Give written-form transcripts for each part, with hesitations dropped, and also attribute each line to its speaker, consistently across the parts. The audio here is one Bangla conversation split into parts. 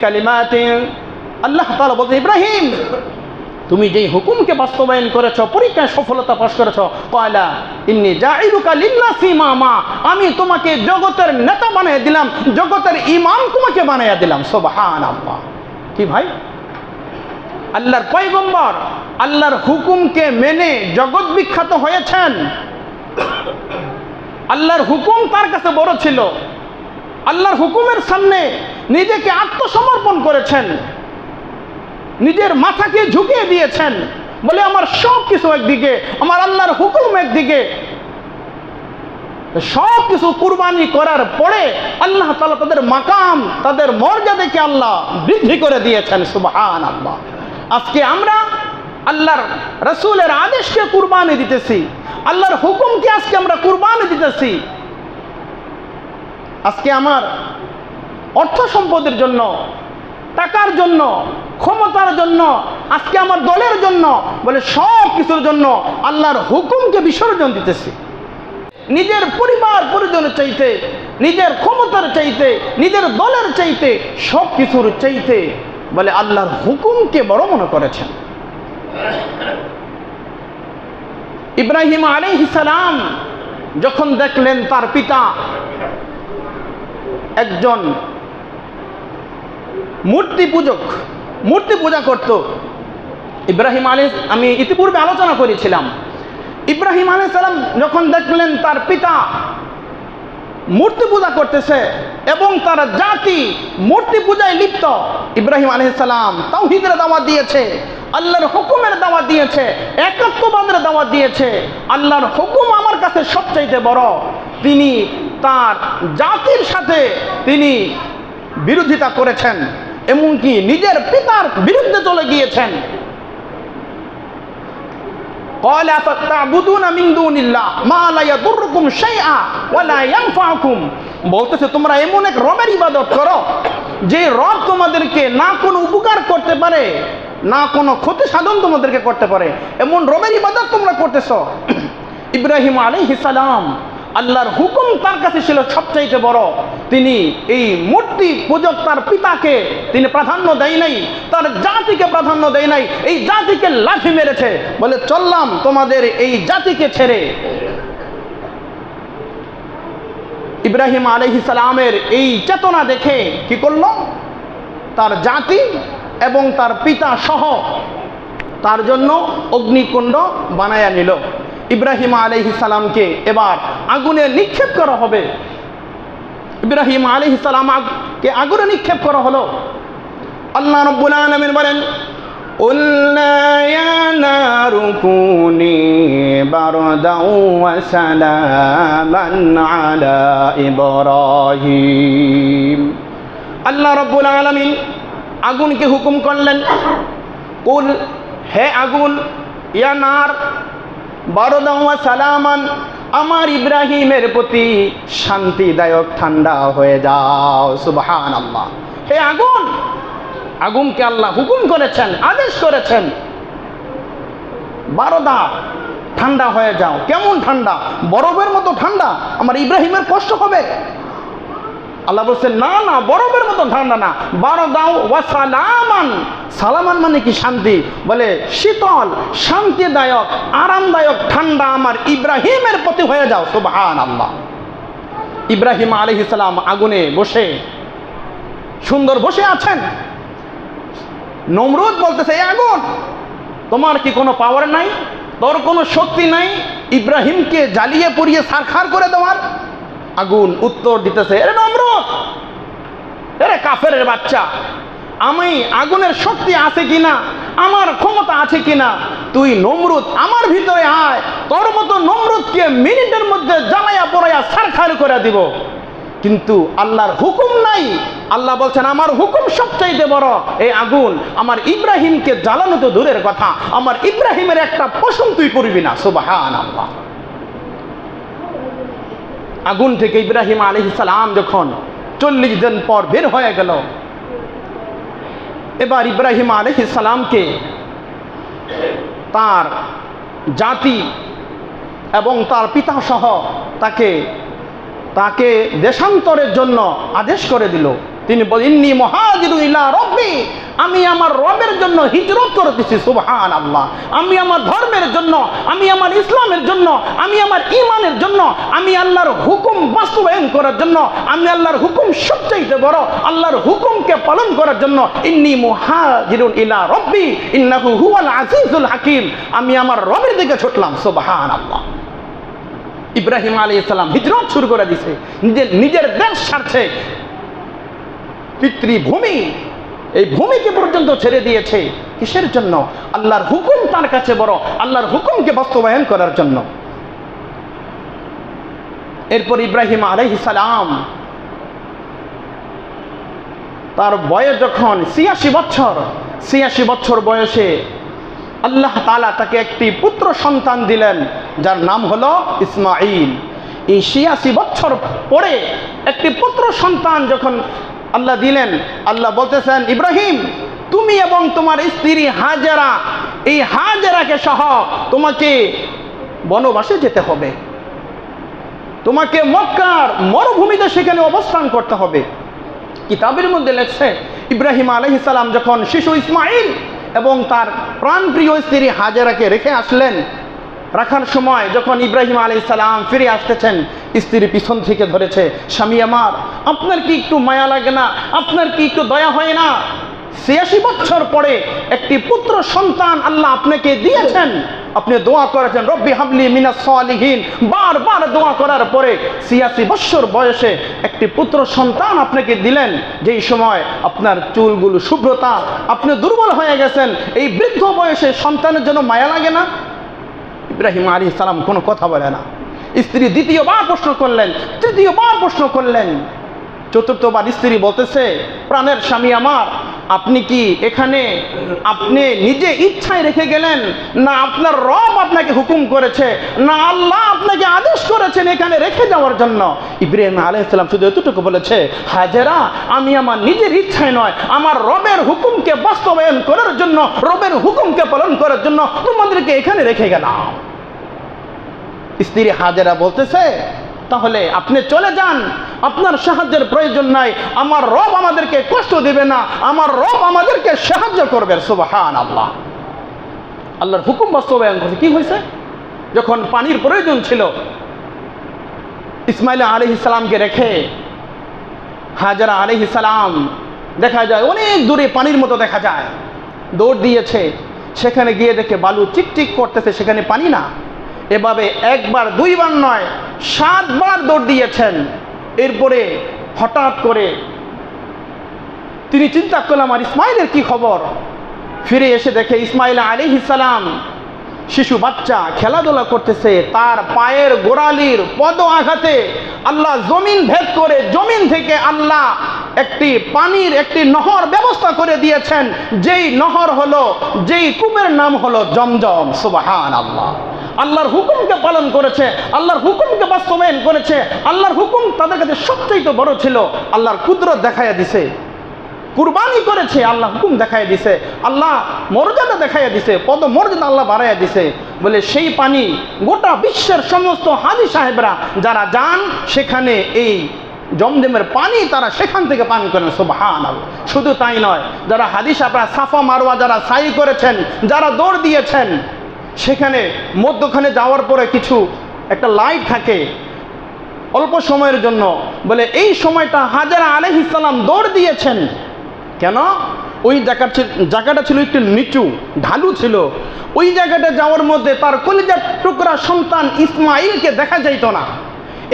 Speaker 1: কালিমাতে আল্লাহ তাআলা বলতে, ইব্রাহিম তুমি যেই হুকুমকে বাস্তবায়ন করেছো, পরীক্ষায় সফলতা পাশ করেছো, ক্বালা ইন্নী জাইলুকা লিন্নাসি ইমামা, আমি তোমাকে জগতের নেতা বানিয়ে দিলাম, জগতের ইমাম তোমাকে বানিয়ে দিলাম। সুবহানাল্লাহ। কি ভাই, আল্লাহর পয়গম্বর আল্লাহর হুকুমকে মেনে জগৎ বিখ্যাত হয়েছেন। আল্লাহর হুকুম তার কাছে বড় ছিল, আল্লাহর হুকুমের সামনে নিজেকে আত্মসমর্পণ করেছেন, নিজের মাথাকে ঝুঁকিয়ে দিয়েছেন, বলে আমার সব কিছু একদিকে, আমার আল্লাহর হুকুম একদিকে। সব কিছু কুরবানি করার পরে আল্লাহ তাআলা তাদের মাকাম, তাদের মর্যাদাকে আল্লাহ বৃদ্ধি করে দিয়েছেন। সুবহানাল্লাহ। আজকে আমরা আল্লাহর রাসূলের আদেশকে কুরবানি দিতেছি, আল্লাহর হুকুমকে আজকে আমরা কুরবানি দিতেছি। আজকে আমার অর্থ সম্পদের জন্য, টাকার জন্য, ক্ষমতার জন্য, আজকে আমার দলের জন্য, বলে সব কিছুর জন্য আল্লাহর হুকুমকে বিসর্জন দিতেছি। নিজের পরিবার পরিজনের চাইতে, নিজের ক্ষমতার চাইতে, নিজের দলের চাইতে, সব কিছুর চাইতে বলে আল্লাহর হুকুমকে বড় মনে করেছেন। ইব্রাহিম আলাইহিস সালাম যখন দেখলেন তার পিতা একজন মূর্তি পূজক, মূর্তি পূজা করত। ইব্রাহিম আলাইহিস, আমি ইতিপূর্বে আলোচনা করেছিলাম, ইব্রাহিম আলাইহিস সালাম যখন দেখলেন তার পিতা মূর্তি পূজা করতেছে এবং তার জাতি মূর্তি পূজায় লিপ্ত, ইব্রাহিম আলাইহিস সালাম তাওহীদের দাওয়াত দিয়েছে, আল্লাহর হুকুমের দাওয়াত দিয়েছে, একাত্মবাদের দাওয়াত দিয়েছে। আল্লাহর হুকুম আমার কাছে সবচাইতে বড়। তিনি তার জাতির সাথে তিনি বিরোধিতা করেছেন, এমনকি নিজের পিতার বিরুদ্ধে চলে গিয়েছেন। ক্বালা আতা'বুদুনা মিন দুনিল্লাহ মা লা ইয়াদুররুকুম শাইআ ওয়া লা ইয়ানফা'ুকুম, বলতেছে তোমরা এমন এক রবের ইবাদত করো যে রব তোমাদেরকে না কোনো উপকার করতে পারে, না কোনো ক্ষতি সাধন তোমাদেরকে করতে পারে, এমন রবের ইবাদত তোমরা করতেছো। ইব্রাহিম আলাইহিস সালাম আল্লাহর হুকুম তার কাছে ছিল সবচাইতে বড়। তিনি এই মূর্তি পূজক তার পিতাকে তিনি প্রাধান্য দেয় নাই, তার জাতিকে প্রাধান্য দেয় নাই, এই জাতিকে লাঠি মেরেছে, বলে চললাম তোমাদের এই জাতিকে ছেড়ে। ইব্রাহিম আলাইহিস সালামের এই চেতনা দেখে কি করল, তার জাতি এবং তার পিতা সহ তার জন্য অগ্নিকুণ্ড বানায়া নিল। ইব্রাহিম আলাইহিস সালামকে এবার আগুনে নিক্ষেপ করা হবে। ইব্রাহিম আলাইহিস সালামকে আগুনে নিক্ষেপ করা হলো। আল্লাহ রাব্বুল আলামিন বলেন, কুলনা ইয়া নারু কুনি বারদাও ওয়া সালামান আলা ইব্রাহিম। আল্লাহ রাব্বুল আলামিন আগুনকে হুকুম করলেন, কুল, হে আগুন, ইয়া নার বারদাও ওয়া সালামান, আমার ইব্রাহিমের প্রতি শান্তিদায়ক ঠান্ডা হয়ে যাও। সুবহানাল্লাহ। হে আগুন, আগুনকে আল্লাহ হুকুম করেছেন, আদেশ করেছেন, বারদা, ঠান্ডা হয়ে যাও। কেমন ঠান্ডা? বরফের মতো ঠান্ডা। আমার ইব্রাহিমের কষ্ট হবে? আল্লাহ বলছেন না না, বরফের মতো ঠান্ডা না, বারদাও ওয়া সালামান। সালামান মানে কি? শান্তি। বলে শীতল, শান্তিদায়ক, আরামদায়ক ঠান্ডা আমার ইব্রাহিমের প্রতি হয়ে যাও। সুবহানাল্লাহ। ইব্রাহিম আলাইহিস সালাম আগুনে বসে সুন্দর বসে আছেন। নমরুদ বলতেছে, এই আগুন, তোমার কি কোনো পাওয়ার নাই, তোর কোনো শক্তি নাই ইব্রাহিমকে জ্বালিয়ে পুড়িয়ে ছারখার করে দেওয়ার? আগুন উত্তর দিতেছে, এরে নমরুদ, এরে কাফেরের বাচ্চা, আমি আগুনের শক্তি আছে কিনা, আমার ক্ষমতা আছে কিনা, তুই নমরুদ আমার ভিতরে আয়, তোর মতো নমরুদকে মিনিটের মধ্যে জ্বালাইয়া পোড়াইয়া ছারখার করে দিব। কিন্তু আল্লাহর হুকুম নাই। আল্লাহ বলছেন আমার হুকুম সবচাইতে বড়। এই আগুন আমার ইব্রাহিমকে জ্বালানো তো দূরের কথা, আমার ইব্রাহিমের একটা পশম তুই করবি না। সুবহানাল্লাহ। আগুন থেকে ইব্রাহিম আলাইহিস সালাম যখন 40 দিন পর বের হয়ে গেল, এবার ইব্রাহিম আলাইহিস সালামকে তার জাতি এবং তার পিতা সহ তাকে দেশান্তরের জন্য আদেশ করে দিল। তিনি বলেন ইন্নী মুহাজিরুন ইলা রাব্বি, আমি আমার রবের জন্য হিজরত করতেছি। সুবহানাল্লাহ। আমি আমার ধর্মের জন্য, আমি আমার ইসলামের জন্য, আমি আমার ঈমানের জন্য, আমি আল্লাহর হুকুম বাস্তবায়ন করার জন্য, আমি আল্লাহর হুকুম সবচাইতে বড়, আল্লাহর হুকুমকে পালন করার জন্য ইন্নী মুহাজিরুন ইলা রাব্বি ইন্নাহু হুয়াল আজিজুল হাকিম, আমি আমার রবের দিকে ছুটলাম। সুবহানাল্লাহ। ইব্রাহিম আলাইহিস সালাম হিজরত শুরু করে দিয়েছে, নিজের দেশ ছাড়ছে, পিতৃভূমি, এই ভূমিকে পর্যন্ত ছেড়ে দিয়েছে। কিসের জন্য? আল্লাহর হুকুম তার কাছে বড়, আল্লাহর হুকুমকে বাস্তবায়ন করার জন্য। এরপর ইব্রাহিম আলাইহিস সালাম তার বয়স যখন 86 বছর বয়সে আল্লাহ তাআলা তাকে একটি পুত্র সন্তান দিলেন, যার নাম হলো ইসমাঈল। এই 86 বছর পরে একটি পুত্র সন্তান যখন আল্লাহ দিলেন, আল্লাহ বলতেছেন ইব্রাহিম, তুমি এবং তোমার স্ত্রী হাজেরা, এই হাজেরাকে সহ তোমাকে বনবাসে যেতে হবে, তোমাকে মক্কার মরুভূমিতে সেখানে অবস্থান করতে হবে। কিতাবের মধ্যে লেখছে ইব্রাহিম আলাইহিস সালাম যখন শিশু ইসমাঈল এবং তার প্রাণপ্রিয় স্ত্রী হাজেরাকে রেখে আসলেন, রাখার সময় যখন ইব্রাহিম আলাইহিস সালাম ফিরে আসতেছেন, স্ত্রী পিছন থেকে ধরেছে, স্বামী আমার, আপনার কি একটু মায়া লাগে না? আপনার কি একটু দয়া হয় না? 86 বছর পরে একটি পুত্র সন্তান আল্লাহ আপনাকে দিয়েছেন, আপনি দোয়া করেছেন রব্বি হাবলি মিনাস সালিহিন, বারবার দোয়া করার পরে 86 বছর বয়সে একটি পুত্র সন্তান আপনাকে দিলেন, যেই সময় আপনার চুলগুলো শুভ্রতা, আপনি দুর্বল হয়ে গেছেন, এই বৃদ্ধ বয়সে সন্তানের জন্য মায়া লাগে না? ইব্রাহিম আলাইহিস সালাম কোনো কথা বলে না। স্ত্রী দ্বিতীয়বার প্রশ্ন করলেন, তৃতীয়বার প্রশ্ন করলেন, চতুর্থবার স্ত্রী বলতেছে, প্রাণের স্বামী আমার, আপনি কি এখানে আপনি নিজে ইচ্ছায় রেখে গেলেন, না আপনার রব আপনাকে হুকুম করেছে, না আল্লাহ আপনাকে আদেশ করেছেন এখানে রেখে যাওয়ার জন্য? ইব্রাহিম আলাইহিস সালাম শুধু এতটুকু বলেছে, হাজেরা, আমি আমার নিজের ইচ্ছায় নয়, আমার রবের হুকুমকে বাস্তবায়ন করার জন্য, রবের হুকুমকে পালন করার জন্য তোমাদেরকে এখানে রেখে গেলাম। স্ত্রী হাজেরা বলতেছে, তাহলে আপনি চলে যান, আপনার সাহায্যের প্রয়োজন নাই, আমার রব আমাদেরকে কষ্ট দিবে না, আমার রব আমাদেরকে সাহায্য করবে। সুবহানাল্লাহ। আল্লাহর হুকুম বাস্তবায়ন করছে। কি হয়েছে? যখন পানির প্রয়োজন ছিল, ইসমাঈল আলাইহিস সালামকে রেখে হাজেরা আলাইহিস সালাম দেখা যায় অনেক দূরে পানির মতো দেখা যায়, দৌড় দিয়েছে, সেখানে গিয়ে দেখে বালু চিকচিক করতেছে, সেখানে পানি না। এভাবে একবার দুইবার নয়, 7 বার দৌড় দিয়েছেন। এরপরে হঠাৎ করে তিনি চিন্তা করলেন, আমার ইসমাইলের কি খবর? ফিরে এসে দেখে ইসমাঈল আলাইহিস সালাম শিশু বাচ্চা খেলাধুলা করতেছে, তার পায়ের গোড়ালির পদ আঘাতে আল্লাহ জমিন ভেদ করে, জমিন থেকে আল্লাহ একটি নহর ব্যবস্থা করে দিয়েছেন, যেই নহর হলো, যেই কূপের নাম হলো জমজম। সুবহানাল্লাহ। আল্লাহর হুকুমকে পালন করেছে, আল্লাহর হুকুমকে বাস্তবায়ন করেছে। আল্লাহর হুকুম তাদের কাছে সবচেয়ে বড় ছিল। আল্লাহর কুদরত দেখাইয়া দিছে, কুরবানি করেছে, আল্লাহ হুকুম দেখাইয়া দিছে, আল্লাহ মর্যাদা দেখাইয়া দিছে, পদ মর্যাদা আল্লাহ বাড়াইয়া দিছে। বলে সেই পানি গোটা বিশ্বের সমস্ত হাজী সাহেবরা যারা যান, সেখানে এই জমজমের পানি তারা সেখান থেকে পান করেন। সুবহানাল্লাহ। শুধু তাই নয়, যারা হাজী সাহেবরা সাফা মারওয়া যারা সাই করেছেন, যারা দৌড় দিয়েছেন, সেখানে মধ্যখানে যাওয়ার পরে কিছু একটা লাইট থাকে অল্প সময়ের জন্য, বলে এই সময়টা হাজেরা আলাইহিস সালাম দৌড় দিয়েছেন। কেন? ওই জায়গাটা ছিল একটু নিচু, ঢালু ছিল। ওই জায়গাটা যাওয়ার মধ্যে তার কলিজার টুকরা সন্তান ইসমাঈলকে দেখা যাইত না,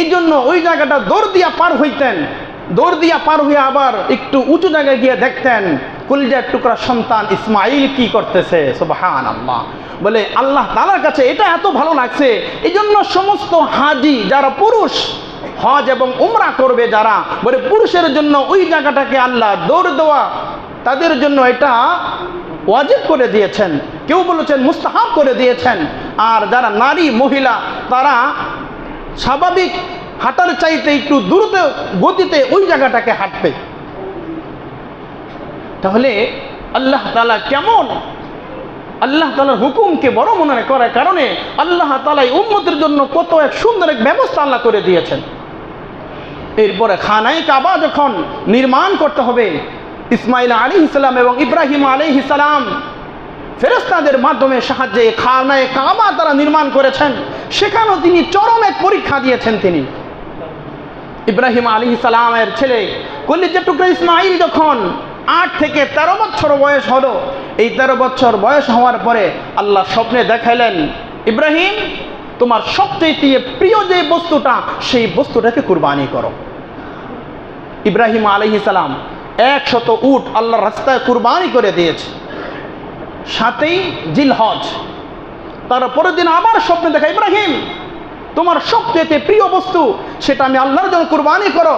Speaker 1: এই জন্য ওই জায়গাটা দৌড় দিয়া পার হইতেন। দৌড় দিয়া পার হয়ে আবার একটু উঁচু জায়গায় গিয়ে দেখতেন কলিজার টুকরা সন্তান ইসমাঈল কি করতেছে। সুবহানাল্লাহ। বলে আল্লাহ তাআলার কাছে এটা এত ভালো লাগছে, এই জন্য সমস্ত হাজি যারা পুরুষ হজ এবং উমরা করবে, যারা বলে পুরুষের জন্য ওই জায়গাটাকে আল্লাহ দৌড় দেওয়া তাদের জন্য এটা ওয়াজিব করে দিয়েছেন, কেউ বলেছেন মুস্তাহাব করে দিয়েছেন। আর যারা নারী মহিলা তারা স্বাভাবিক হাঁটার চাইতে একটু দ্রুত গতিতে ওই জায়গাটাকে হাঁটবে। তাহলে আল্লাহ তাআলা কেমন, আল্লাহ তাআলার হুকুমকে বড় মনে করার কারণে আল্লাহ তাআলা উম্মতের জন্য কত এক সুন্দর এক ব্যবস্থা আল্লাহ করে দিয়েছেন। এরপরে খানায়ে কাবা যখন নির্মাণ করতে হবে, ইসমাইল আলাইহিস সালাম এবং ইব্রাহিম আলাইহিস সালাম ফেরেশতাদের মাধ্যমে সাহায্যে খানায়ে কাবা তারা নির্মাণ করেছেন। সেখানেও তিনি চরম এক পরীক্ষা দিয়েছেন। তিনি ইব্রাহিম আলাইহিস সালামের ছেলে কলিজার টুকরা ইসমাইল যখন 8 থেকে 13 বছর বয়স হলো, এই 13 বছর বয়স হওয়ার পরে আল্লাহ স্বপ্নে দেখাইলেন, ইব্রাহিম তোমার সবচেয়ে প্রিয় যে বস্তুটা, সেই বস্তুটাকে কুরবানি করো। ইব্রাহিম আলাইহিস সালাম 100 উট আল্লাহর রাস্তায় কুরবানি করে দিয়েছে। 7ই জিলহজ, তারপরের দিন আবার স্বপ্নে দেখা, ইব্রাহিম তোমার সবচেয়ে প্রিয় বস্তু সেটা আমি আল্লাহর জন্য কুরবানি করো।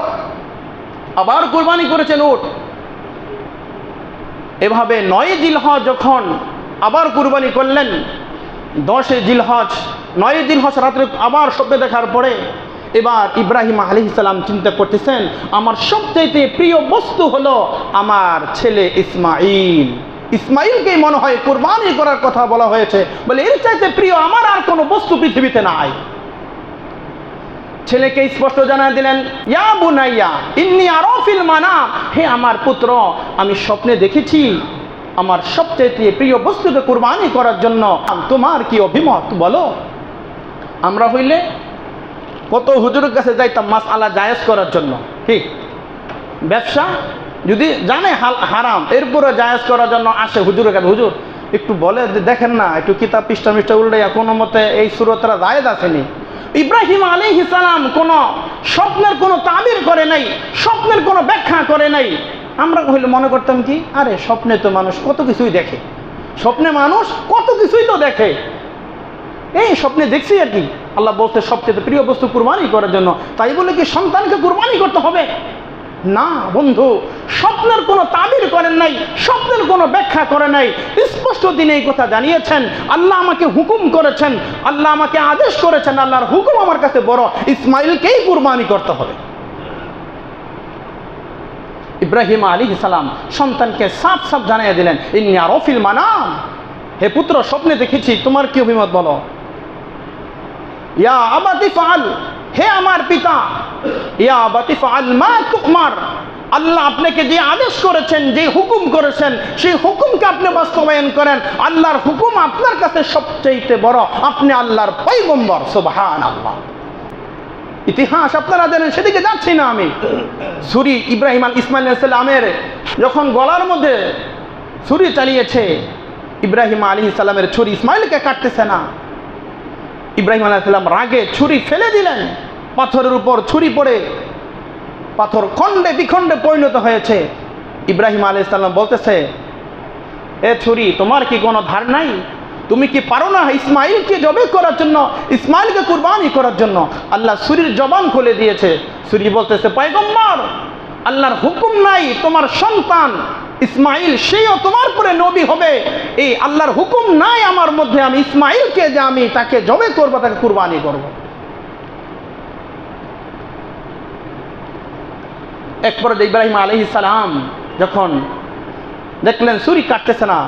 Speaker 1: আবার কুরবানি করেছেন উট। এভাবে 9 জিলহজ যখন আবার কুরবানি করলেন, 10 জিলহজ 9 জিলহজ রাত্রে আবার স্বপ্নে দেখার পরে এবার ইব্রাহিম আলাইহিস সালাম চিন্তা করতেছেন, আমার সবচেয়ে প্রিয় বস্তু হলো আমার ছেলে ইসমাইল। ইসমাইলকে মনে হয় কুরবানি করার কথা বলা হয়েছে, বলে এর চাইতে প্রিয় আমার আর কোনো বস্তু পৃথিবীতে নাই। ছেলেকে স্পষ্ট জানায় দিলেন, ইয়া বুনাইয়া ইন্নী আরা ফিল মানাম, হে আমার পুত্র, আমি স্বপ্নে দেখেছি আমার সবচেয়ে প্রিয় বস্তুকে কুরবানি করার জন্য, তোমার কি অভিমত বলো। আমরা হইলে কত হুজুরের কাছে যাইতাম মাসআলা জায়েজ করার জন্য। ঠিক, ব্যবসা যদি জানে হারাম, এরপরে জায়েজ করার জন্য আসে হুজুরের কাছে, হুজুর একটু বলে দেখেন না, একটু কিতাব পৃষ্ঠা উল্টাইয়া কোনো মতে এই সূরাতটা জায়েজ আসেনি। ইব্রাহিম আলাইহিস সালাম কোনো স্বপ্নের কোনো তাবির করে নাই, স্বপ্নের কোনো ব্যাখ্যা করে নাই। আমরা হইলে মনে করতাম কি, আরে স্বপ্নে তো মানুষ কত কিছুই দেখে, স্বপ্নে মানুষ কত কিছুই তো দেখে, এই স্বপ্নে দেখছি আর কি। আল্লাহ বলতে সবচেয়ে প্রিয় বস্তু কুরবানি করার জন্য, তাই বলে কি সন্তানকে কুরবানি করতে হবে? না বন্ধু, স্বপ্নের কোনো তাবির করেন নাই, স্বপ্নের কোনো ব্যাখ্যা করে নাই, স্পষ্ট দিনে এই কথা জানিয়েছেন। আল্লাহ আমাকে হুকুম করেছেন, আল্লাহ আমাকে আদেশ করেছেন, আল্লাহর হুকুম আমার কাছে বড়, ইসমাইলকেই কুরবানি করতে হবে। ইব্রাহিম আলাইহিস সালাম সন্তানকে সাফ সাফ জানিয়ে দিলেন, ইন্নী আরা ফিল মানাম, হে পুত্র স্বপ্নে দেখেছি, তোমার কি অভিমত বলো। ইয়া আবাতি ফাআল, হে আমার পিতা, ইয়া আবাতি ফাআল মা তুমার, আল্লাহ আপনাকে যে আদেশ করেছেন, যে হুকুম করেছেন, সেই হুকুমকে আপনি বাস্তবায়ন করেন। আল্লাহর হুকুম আপনার কাছে সবচেয়ে বড়, আপনি আল্লাহর পয়গম্বর। সুবহানাল্লাহ। ইতিহাস আপনারা জানেন, সেদিকে যাচ্ছি না আমি। ছুরি ইব্রাহিম ইসমাইল আলাইহিস সালামের যখন গলার মধ্যে ছুরি চালিয়েছে, ইব্রাহিম আলাইহিস সালামের ছুরি ইসমাইলকে কাটতেছে না। ইব্রাহিম আলাইহিস সালাম রাগে ছুরি ফেলে দিলেন, পাথরের উপর ছুরি পড়ে পাথর খণ্ডে বিখণ্ডে পরিণত হয়েছে। ইব্রাহিম আলাইহিস সালাম বলতেছে, এ ছুরি তোমার কি কোনো ধার নাই? তুমি কি পারো না ইসমাইলকে জবে করার জন্য, ইসমাইলকে কুরবানি করার জন্য? আল্লাহ ছুরির জবান খুলে দিয়েছে। ছুরি বলতেছে, পয়গম্বর আল্লাহর হুকুম নাই তোমার সন্তান ইসমাইল সেও তোমার পরে নবী হবে, এই আল্লাহর হুকুম নাই আমার মধ্যে, আমি ইসমাইলকে যে আমি তাকে জবে করব, তাকে কুরবানি করব। একবার ইব্রাহিম আলাইহিস সালাম যখন দেখলেন ছুরি কাটতেছে না,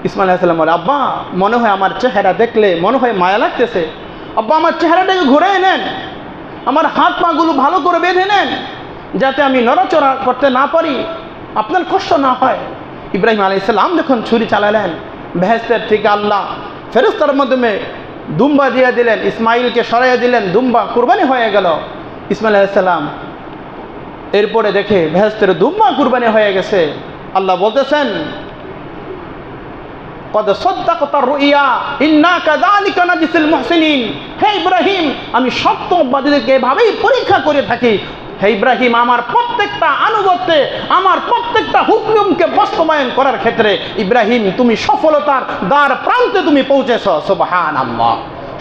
Speaker 1: ইসমাইল আলাইহিস সালাম বলে, আব্বা মনে হয় আমার চেহারা দেখলে মনে হয় মায়া লাগতেছে, আব্বা আমার চেহারাটাকে ঘুরে নেন, আমার হাত পাগুলো ভালো করে বেঁধে নেন, যাতে আমি নড়াচড়া করতে না পারি, আপনার কষ্ট না হয়। ইব্রাহিম আলাইহিস সালাম যখন ছুরি চালালেন, বেহেশতের থেকে আল্লাহ ফেরেশতার মাধ্যমে দুম্বা দিয়ে দিলেন, ইসমাইলকে সরাইয়া দিলেন, দুম্বা কুরবানি হয়ে গেল। ইসমাইল আলাইহিস সালাম এরপরে দেখে বেহেশতের দুম্বা কুরবানি হয়ে গেছে। আল্লাহ বলতেছেন, কদ সাদ্দাকতা রুইয়া ইন্না কাযালিকা নাজিসিল মুহসিনিন, হে ইব্রাহিম আমি সত্যবাদীদেরকে এভাবেই পরীক্ষা করে থাকি। হে ইব্রাহিম, আমার প্রত্যেকটা আনুগত্যে, আমার প্রত্যেকটা হুকুমকে বাস্তবায়ন করার ক্ষেত্রে ইব্রাহিম তুমি সফলতার দ্বার প্রান্তে তুমি পৌঁছেছ। সুবহানাল্লাহ।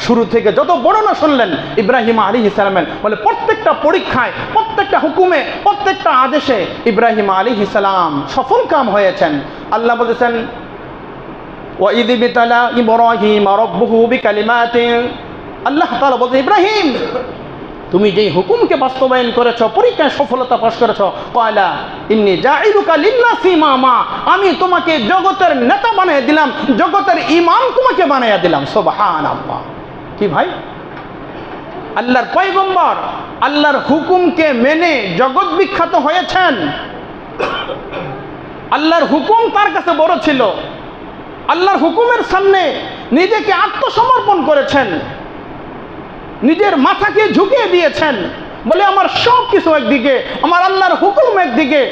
Speaker 1: শুরু থেকে যত বর্ণনা শুনলেন ইব্রাহিম আলাইহিস সালামের, বলে প্রত্যেকটা পরীক্ষায়, প্রত্যেকটা হুকুমে, প্রত্যেকটা আদেশে ইব্রাহিম আলাইহিস সালাম সফল কাম হয়েছেন। আল্লাহ বলেছেন, ওয়াইদ বিতালা ইব্রাহিম রাব্বুহু বিকালিমাতিন, আল্লাহ তাআলা বলেন, ইব্রাহিম তুমি যেই হুকুমকে বাস্তবায়ন করেছ, পরীক্ষায় সফলতা পাশ করেছ, ক্বালা ইন্নী জাইলুকা লিন্নাসি ইমামা, আমি তোমাকে জগতের নেতা বানিয়ে দিলাম, জগতের ইমাম তোমাকে বানিয়ে দিলাম। সুবহানাল্লাহ। কি ভাই, আল্লাহর পয়গম্বর আল্লাহর হুকুমকে মেনে জগৎ বিখ্যাত হয়েছেন। আল্লাহর হুকুম তার কাছে বড় ছিল। আল্লাহর হুকুমের সামনে নিজেকে আত্মসমর্পণ করেছেন, নিজের মাথাকে ঝুঁকিয়ে দিয়েছেন, বলে আমার সব কিছু একদিকে, আমার আল্লাহর হুকুম একদিকে।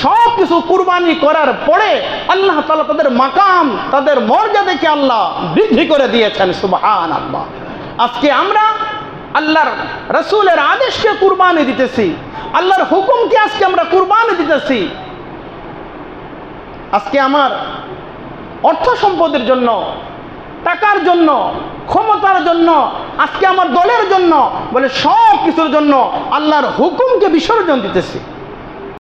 Speaker 1: সব কিছু কুরবানি করার পরে আল্লাহ তাআলা তাদের মাকাম, তাদের মর্যাদাকে আল্লাহ বৃদ্ধি করে দিয়েছেন। সুবহানাল্লাহ। আজকে আমরা আল্লাহর রাসূলের আদেশকে কুরবানি দিতেছি, আল্লাহর হুকুমকে আজকে আমরা কুরবানি দিতেছি। আজকে আমার অর্থ সম্পদের জন্য, টাকার জন্য, ক্ষমতার জন্য, আজকে আমার দলের জন্য, বলে সব কিছুর জন্য আল্লাহর হুকুমকে বিসর্জন দিতেছি।